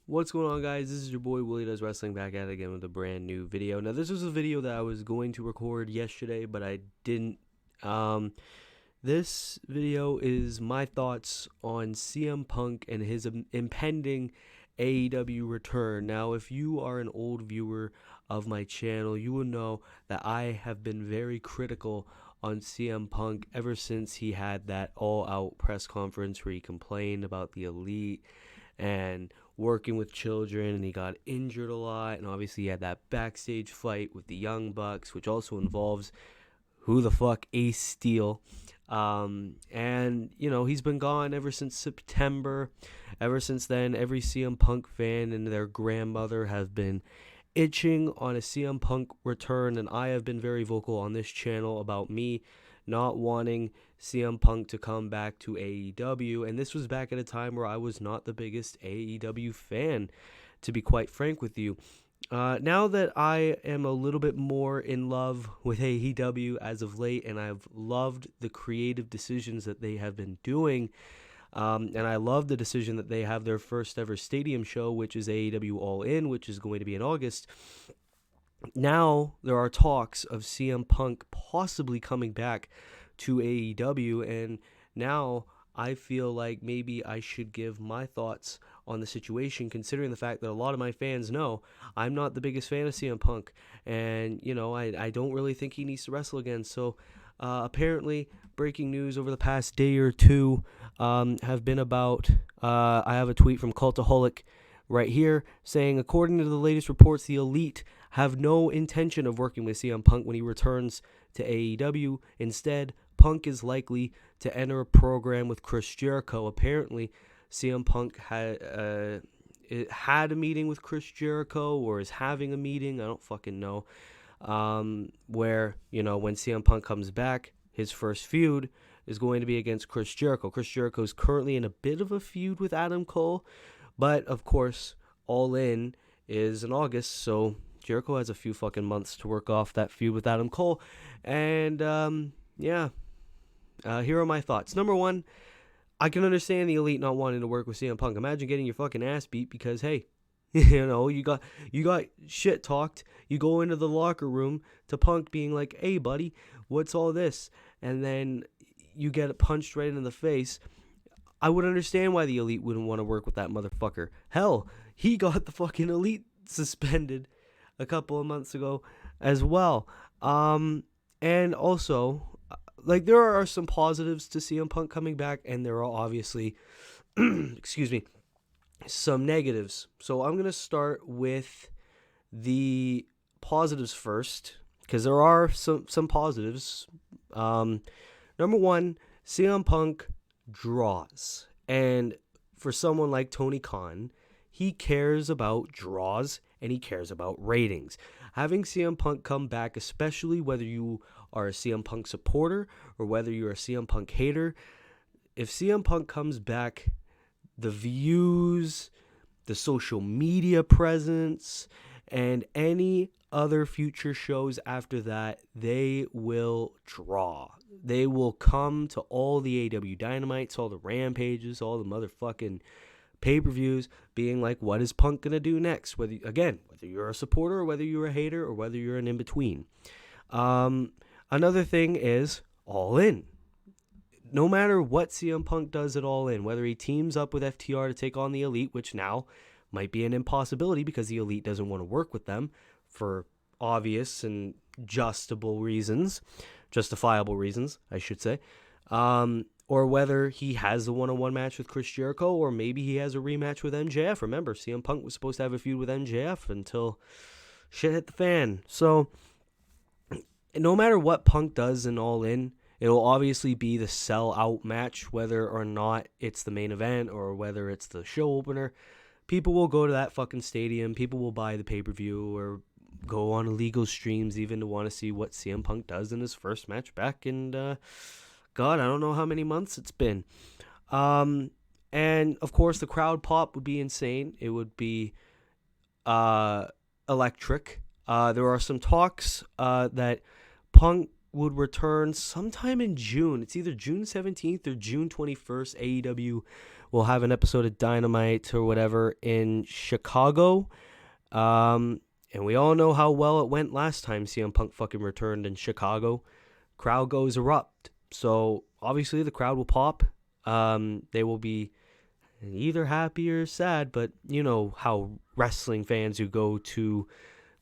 What's going on, guys? This is your boy Willie Does Wrestling back at it again with a brand new video. Now, this was a video that I was going to record yesterday, but I didn't. This video is my thoughts on CM Punk and his impending AEW return. Now, if you are an old viewer of my channel, you will know that I have been very critical on CM Punk ever since he had that all-out press conference where he complained about the Elite and working with children, and he got injured a lot, and obviously he had that backstage fight with the Young Bucks, which also involves who the fuck Ace Steel. And he's been gone ever since September. Ever since then, every CM Punk fan and their grandmother have been itching on a CM Punk return, and I have been very vocal on this channel about me not wanting CM Punk to come back to AEW, and this was back at a time where I was not the biggest AEW fan, to be quite frank with you. Now that I am a little bit more in love with AEW as of late, and I've loved the creative decisions that they have been doing, and I love the decision that they have their first ever stadium show, which is AEW All In, which is going to be in August. Now there are talks of CM Punk possibly coming back to AEW, and now I feel like maybe I should give my thoughts on the situation, considering the fact that a lot of my fans know I'm not the biggest fan of CM Punk, and I don't really think he needs to wrestle again. So apparently breaking news over the past day or two have been about I have a tweet from Cultaholic right here saying, according to the latest reports, the Elite have no intention of working with CM Punk when he returns to AEW. Instead, Punk is likely to enter a program with Chris Jericho. Apparently, CM Punk had a meeting with Chris Jericho, or is having a meeting, I don't fucking know, where, when CM Punk comes back, his first feud is going to be against Chris Jericho. Chris Jericho is currently in a bit of a feud with Adam Cole, but, of course, All In is in August, so Jericho has a few fucking months to work off that feud with Adam Cole. And, here are my thoughts. Number one, I can understand the Elite not wanting to work with CM Punk. Imagine getting your fucking ass beat because, hey, you got shit talked. You go into the locker room to Punk being like, hey, buddy, what's all this? And then you get punched right in the face. I would understand why the Elite wouldn't want to work with that motherfucker. Hell, he got the fucking Elite suspended a couple of months ago as well. And also, there are some positives to CM Punk coming back, and there are obviously, excuse me, some negatives. So I'm going to start with the positives first, because there are some positives. Number one, CM Punk draws. And for someone like Tony Khan, he cares about draws and he cares about ratings. Having CM Punk come back, especially whether you are a CM Punk supporter or whether you're a CM Punk hater, if CM Punk comes back, the views, the social media presence, and any other future shows after that, they will draw. They will come to all the AW Dynamites, all the Rampages, all the motherfucking pay-per-views, being like, what is Punk going to do next? Whether you're a supporter or whether you're a hater or whether you're an in-between. Another thing is All In. No matter what CM Punk does at All In, whether he teams up with FTR to take on the Elite, which now might be an impossibility because the Elite doesn't want to work with them for obvious and justifiable reasons, I should say. Or whether he has a one-on-one match with Chris Jericho, or maybe he has a rematch with MJF. Remember, CM Punk was supposed to have a feud with MJF until shit hit the fan. So, no matter what Punk does in All In, it'll obviously be the sell-out match, whether or not it's the main event or whether it's the show opener. People will go to that fucking stadium. People will buy the pay-per-view or go on illegal streams even to want to see what CM Punk does in his first match back. And, God, I don't know how many months it's been. And, of course, the crowd pop would be insane. It would be electric. There are some talks that Punk would return sometime in June. It's either June 17th or June 21st. AEW will have an episode of Dynamite or whatever in Chicago. And we all know how well it went last time CM Punk fucking returned in Chicago. Crowd goes erupt. So obviously the crowd will pop. They will be either happy or sad, but you know how wrestling fans who go to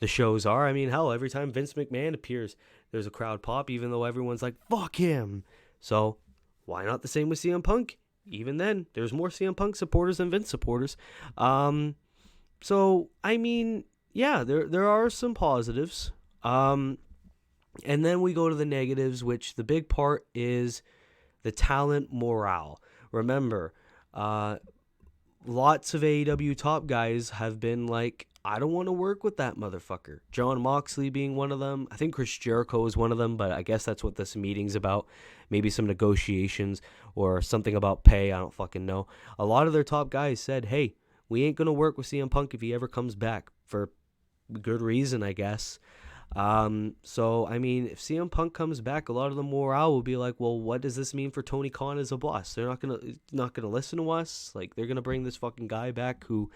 the shows are. I mean, hell, every time Vince McMahon appears, there's a crowd pop, even though everyone's like, fuck him. So why not the same with CM Punk? Even then, there's more CM Punk supporters than Vince supporters. So, I mean, yeah, there are some positives. And then we go to the negatives, which the big part is the talent morale. Remember, lots of AEW top guys have been like, I don't want to work with that motherfucker. John Moxley being one of them. I think Chris Jericho is one of them, but I guess that's what this meeting's about. Maybe some negotiations or something about pay. I don't fucking know. A lot of their top guys said, hey, we ain't going to work with CM Punk if he ever comes back, for good reason, I guess. So, I mean, if CM Punk comes back, a lot of the morale will be like, well, what does this mean for Tony Khan as a boss? They're not gonna listen to us. Like, they're gonna bring this fucking guy back who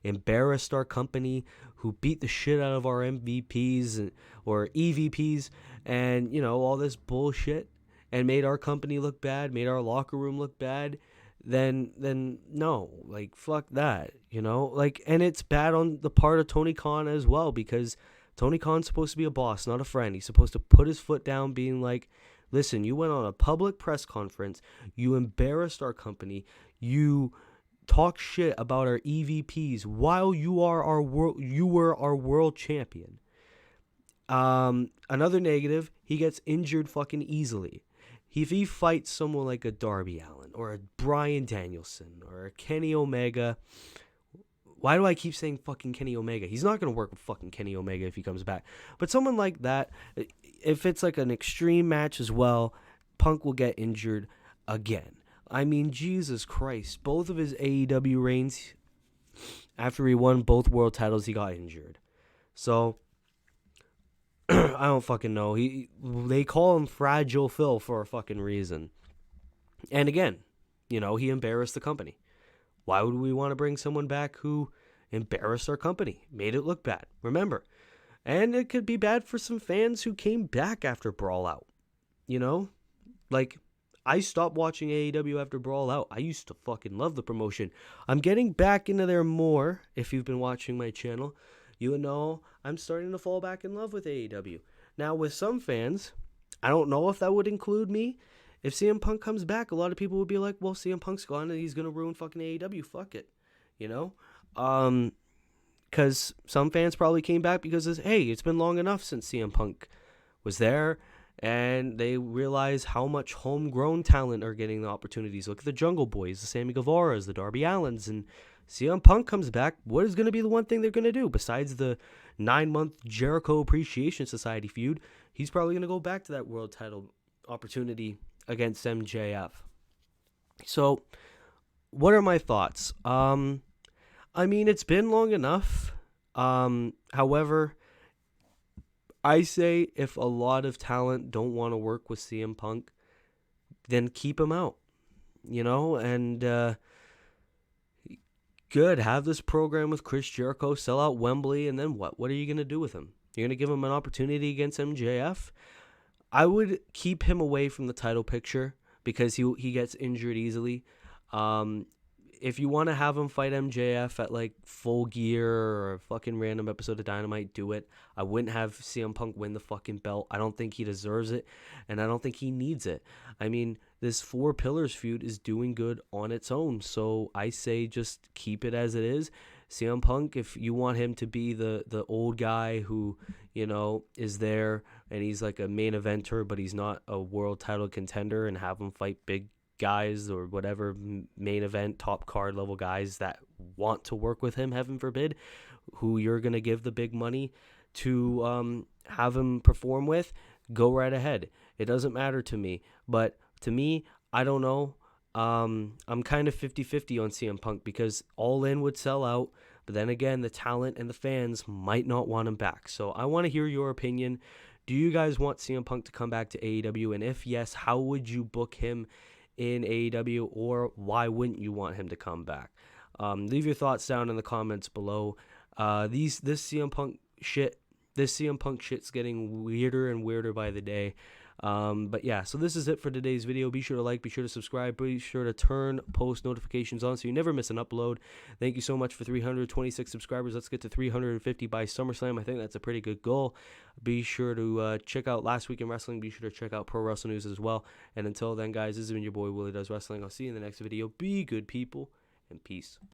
embarrassed our company, who beat the shit out of our MVPs or EVPs, and you know, all this bullshit, and made our company look bad, made our locker room look bad. Then no, like, fuck that, you know, like, and it's bad on the part of Tony Khan as well, because Tony Khan's supposed to be a boss, not a friend. He's supposed to put his foot down, being like, listen, you went on a public press conference, you embarrassed our company, you talk shit about our EVPs while you were our world champion. Another negative, he gets injured fucking easily. If he fights someone like a Darby Allin or a Bryan Danielson or a Kenny Omega, why do I keep saying fucking Kenny Omega? He's not going to work with fucking Kenny Omega if he comes back. But someone like that, if it's like an extreme match as well, Punk will get injured again. I mean, Jesus Christ. Both of his AEW reigns, after he won both world titles, he got injured. So, I don't fucking know. They call him Fragile Phil for a fucking reason. And again, you know, he embarrassed the company. Why would we want to bring someone back who embarrassed our company, made it look bad? Remember, and it could be bad for some fans who came back after Brawl Out. You know, like, I stopped watching AEW after Brawl Out. I used to fucking love the promotion. I'm getting back into there more. If you've been watching my channel, you know I'm starting to fall back in love with AEW. Now, with some fans, I don't know if that would include me. If CM Punk comes back, a lot of people would be like, well, CM Punk's gone and he's going to ruin fucking AEW. Fuck it. You know? Because some fans probably came back because, hey, it's been long enough since CM Punk was there. And they realize how much homegrown talent are getting the opportunities. Look at the Jungle Boys, the Sammy Guevaras, the Darby Allins. And CM Punk comes back. What is going to be the one thing they're going to do? Besides the 9-month Jericho Appreciation Society feud, he's probably going to go back to that world title opportunity against MJF. So, what are my thoughts? I mean, it's been long enough. However, I say if a lot of talent don't want to work with CM Punk, then keep him out. You know, and good, have this program with Chris Jericho, sell out Wembley, and then what? What are you going to do with him? You're going to give him an opportunity against MJF? I would keep him away from the title picture because he gets injured easily. If you want to have him fight MJF at like Full Gear or a fucking random episode of Dynamite, do it. I wouldn't have CM Punk win the fucking belt. I don't think he deserves it, and I don't think he needs it. I mean, this Four Pillars feud is doing good on its own, so I say just keep it as it is. CM Punk, if you want him to be the old guy who, you know, is there and he's like a main eventer, but he's not a world title contender, and have him fight big guys or whatever main event top card level guys that want to work with him, heaven forbid, who you're going to give the big money to have him perform with, go right ahead. It doesn't matter to me. But to me, I don't know. I'm kind of 50-50 on CM Punk because All In would sell out, but then again, the talent and the fans might not want him back. So I want to hear your opinion. Do you guys want CM Punk to come back to AEW? And if yes, how would you book him in AEW, or why wouldn't you want him to come back? Leave your thoughts down in the comments below. This CM Punk shit's getting weirder and weirder by the day. But yeah, so this is it for today's video. Be sure to like, be sure to subscribe, be sure to turn post notifications on so you never miss an upload. Thank you so much for 326 subscribers. Let's get to 350 by SummerSlam. I think that's a pretty good goal. Be sure to check out Last Week in Wrestling. Be sure to check out Pro Wrestling News as well. And until then, guys, this has been your boy Willie Does Wrestling. I'll see you in the next video. Be good people, and peace.